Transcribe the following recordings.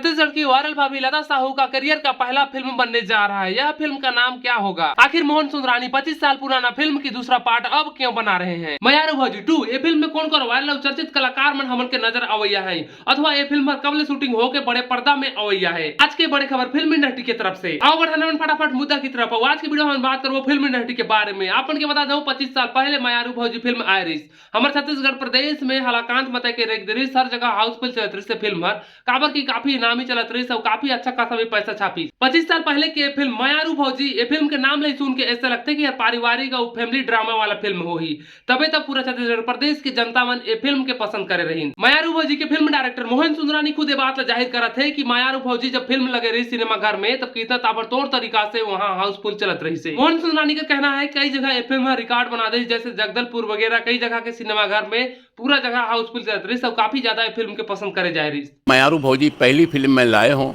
छत्तीसगढ़ की वायरल भाभी लता साहू का करियर का पहला फिल्म बनने जा रहा है। यह फिल्म का नाम क्या होगा? आखिर मोहन सुंदरानी 25 साल पुराना फिल्म की दूसरा पार्ट अब क्यों बना रहे हैं? मयारू भौजी 2 ये फिल्म में कौन कौन वायरल चर्चित कलाकार मन हमन के नजर अवैया है अथवा ये फिल्म कब ले शूटिंग होके बड़े पर्दा में अवैया है। आज के बड़े खबर फिल्म इंडस्ट्री की तरफ से आओ बढ़ाने फटाफट मुद्दा की तरफ। आज की वीडियो में बात करो फिल्म इंडस्ट्री के बारे में। आपन के बता दो 25 साल पहले मयारू भौजी फिल्म आयरिस हमारे छत्तीसगढ़ प्रदेश में हलाकांत मत के रेख दृश्य हर जगह हाउसफुल चलत रही से फिल्म काबर की काफी नामी चलत रही सब काफी अच्छा खासा भी पैसा छापी। 25 साल पहले की फिल्म मयारू भौजी ये फिल्म के नाम ले सुन के ऐसा लगता है कि पारिवारिक और फैमिली ड्रामा वाला फिल्म हो ही तबे तब पूरा छत्तीसगढ़ प्रदेश की जनता मन ये फिल्म के पसंद करे रही। मयारू भौजी के फिल्म डायरेक्टर मोहन सुंदरानी खुद ये बात जाहिर करा थे कि मयारू भौजी जब फिल्म लगे रही सिनेमा घर में तब कितना ताबड़तोड़ तरीका से वहाँ हाउसफुल चलत रही से। मोहन सुंदरानी का कहना है कई जगह ये फिल्म रिकॉर्ड बना दी जैसे जगदलपुर वगैरह कई जगह के सिनेमा घर में पूरा जगह हाउसफुल चलत रही सब काफी ज्यादा ये फिल्म के पसंद करे जा रही। मयारू भौजी पहली फिल्म में लाए हों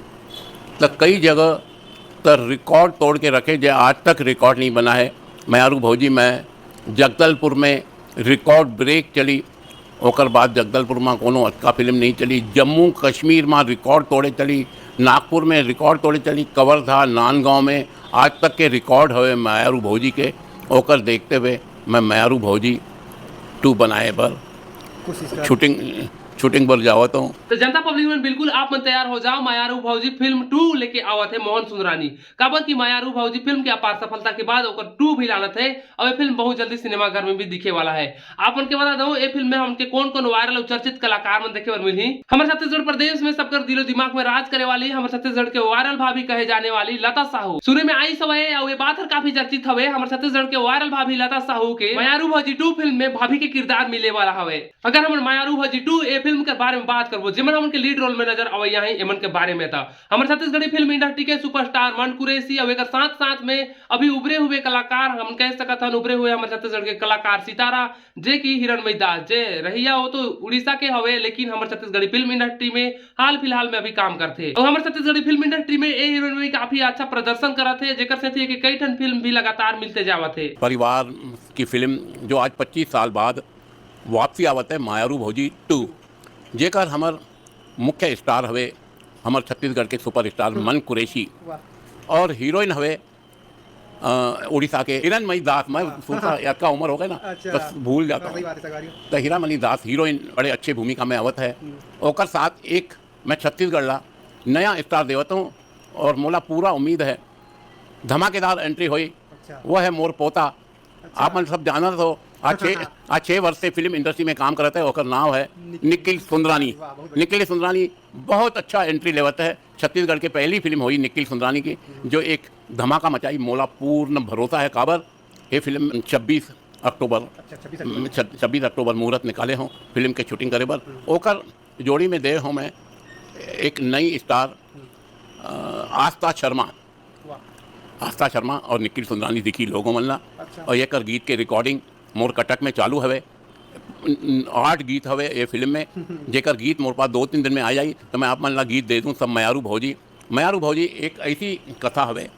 तो कई जगह तो रिकॉर्ड तोड़ के रखे जो आज तक रिकॉर्ड नहीं बना है। मयारू भौजी में जगदलपुर में रिकॉर्ड ब्रेक चली ओकर बाद जगदलपुर में कोनो अच्छा फिल्म नहीं चली। जम्मू कश्मीर में रिकॉर्ड तोड़े चली, नागपुर में रिकॉर्ड तोड़े चली, कवर्धा नांदगांव में आज तक के रिकॉर्ड हुए मयारू भौजी के। ओकर देखते हुए मैं मयारू भौजी 2 बनाए पर शूटिंग पर जावत हूँ। तो जनता पब्लिक में बिल्कुल आप मन तैयार हो जाओ मयारू भौजी फिल्म 2 लेके आवत है मोहन सुंदरानी। काबर की मयारू भौजी फिल्म की अपार सफलता के बाद ओकर 2 भी लानत है और ये फिल्म बहुत जल्दी सिनेमा घर में भी दिखे वाला है। आप उनके बता दो ये फिल्म में हमके कौन कौन वायरल और चर्चित कलाकार मन देखे मिली। हमारे छत्तीसगढ़ प्रदेश में सबकर दिलो दिमाग में राज करे वाली हमारे छत्तीसगढ़ के वायरल भाभी कहे जाने वाली लता साहू शुरू में आई सवे और ये बात काफी चर्चित हवे। हमारे छत्तीसगढ़ के वायरल भाभी लता साहू के मयारू भौजी 2 फिल्म में भाभी के किरदार मिले वाला हवे। अगर हम मयारू भौजी 2 ये फिल्म के बारे में बात करबो जिमन हमन के लीड रोल में नजर अवैया है एमन के बारे में था हमारे छत्तीसगढ़ी फिल्म इंडस्ट्री के सुपरस्टार मन कुरैशी और एक साथ साथ में अभी उभरे हुए कलाकार हम कह सकत हन उभरे हुए हमारे छत्तीसगढ़ के कलाकार सितारा जे की हिरणमयी दास जे रहिया हो तो उड़ीसा के हवे लेकिन हमारे छत्तीसगढ़ी फिल्म इंडस्ट्री में हाल फिलहाल में अभी काम करते और हमारे छत्तीसगढ़ी फिल्म इंडस्ट्री में ये हिरणमयी काफी अच्छा प्रदर्शन करत है जेकर से कि कई ठन फिल्म भी लगातार मिलते जावत है। परिवार की फिल्म जो आज 25 साल बाद वापसी आवत है मयारू भौजी 2 जेकर हमर मुख्य स्टार हवे हमर छत्तीसगढ़ के सुपर स्टार मन कुरैशी और हीरोइन हवे उड़ीसा के हिरणमयी दास। मैं सोचा का उम्र हो गया ना तो भूल जाता हूँ। तो हिरणमयी दास हीरोइन बड़े अच्छे भूमिका में आवत है। ओकर साथ एक मैं छत्तीसगढ़ ला नया स्टार देवत हूँ और मोला पूरा उम्मीद है धमाकेदार एंट्री हुई। वो है मोर पोता। आप मन सब जाना तो आज 6 वर्ष से फिल्म इंडस्ट्री में काम करता है। ओकर नाम है निखिल सुंदरानी। निखिल सुंदरानी बहुत अच्छा एंट्री लेवत है। छत्तीसगढ़ के पहली फिल्म हुई निखिल सुंदरानी की जो एक धमाका मचाई। मोला पूर्ण भरोसा है काबर ये फिल्म 26 अक्टूबर मुहूर्त निकाले हों फिल्म के शूटिंग करे बर। ओकर जोड़ी में दे हूँ मैं एक नई स्टार आस्था शर्मा और निखिल सुंदरानी दिखी लोगों मल्ला। और ये कर गीत के रिकॉर्डिंग मोर कटक में चालू हवे। 8 गीत हवे ये फिल्म में जेकर गीत मोर पास 2-3 दिन में आ जाई तो मैं आप मन ला गीत दे दूँ सब। मयारू भौजी एक ऐसी कथा हवे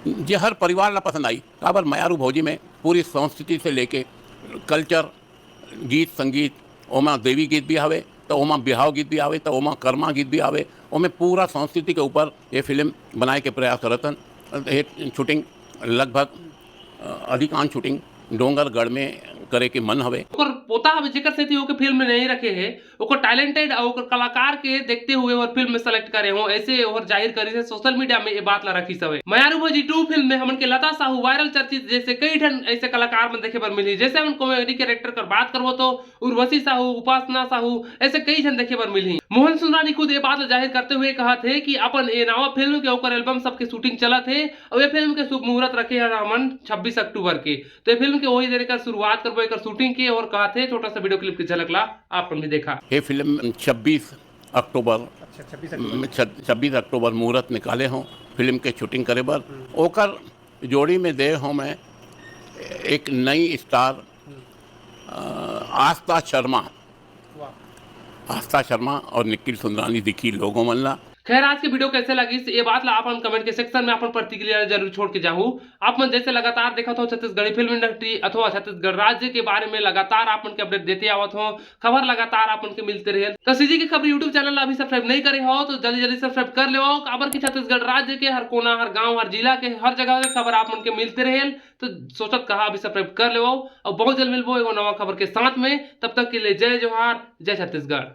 जो हर परिवार ला पसंद आई। काबर मयारू भौजी में पूरी संस्कृति से लेके कल्चर गीत संगीत ओमा देवी गीत भी आवे तो ओमा बिहाव गीत भी आवे तो ओमा कर्मा गीत भी आवे। ओमें पूरा संस्कृति के ऊपर ये फिल्म बनाए के प्रयास करतन। शूटिंग लगभग अधिकांश शूटिंग डोंगरगढ़ में करे के मन हवे। ओकर पोता हवे जेकर से ओके फिल्म में नहीं रखे है ओकर टैलेंटेड और ओकर कलाकार के देखते हुए और फिल्म में सेलेक्ट करे हो ऐसे और जाहिर करी से सोशल मीडिया में ये बात ला रखी सवे। मयारू भौजी 2 फिल्म में हमन के लता साहू वायरल चर्चित जैसे कई ठन ऐसे कलाकार मन देखे पर मिली। जैसे हम कॉमेडी कैरेक्टर कर बात करबो तो उर्वशी साहू उपासना साहू ऐसे कई ठन देखे पर मिली। मोहन सुंदरानी खुद ये बात जाहिर करते हुए कहा थे कि अपन ये नवा फिल्म के ओकर एल्बम सबके शूटिंग चलत है और ये फिल्म के शुभ मुहूर्त रखे हमन 26 अक्टूबर के। तो ये फिल्म के वही देर का शुरुआत करबो एक शूटिंग की और कहा थे छोटा सा वीडियो क्लिप की झलक ला आपने भी देखा। ये फिल्म 26 अक्टूबर मुहूर्त निकाले हों फिल्म के शूटिंग करे बर। ओकर जोड़ी में दे हों मैं एक नई स्टार आस्था शर्मा और निखिल सुंदरानी दिखी लोगों मल्ला। खैर आज की वीडियो कैसे लगी ये बात ला अपन कमेंट के सेक्शन में अपन प्रतिक्रिया जरूर छोड़ के जाहू। आप मन जैसे लगातार देखा हो छत्तीसगढ़ी फिल्म इंडस्ट्री अथवा छत्तीसगढ़ राज्य के बारे में लगातार आपन के अपडेट देते आवत हो, खबर लगातार आपन के मिलते रहे। तो सीजी की खबर यूट्यूब चैनल अभी सब्सक्राइब नहीं करे हो तो जल्दी जल्दी सब्सक्राइब कर ले। खबर की छत्तीसगढ़ राज्य के हर कोना, हर गाँव, हर जिला के हर जगह के खबर आपन के मिलते रहे। तो सोचत कहा अभी सब्सक्राइब कर ले और बहुत जल्द मिलबो एगो नवा खबर के साथ में। तब तक के लिए जय जोहार, जय छत्तीसगढ़।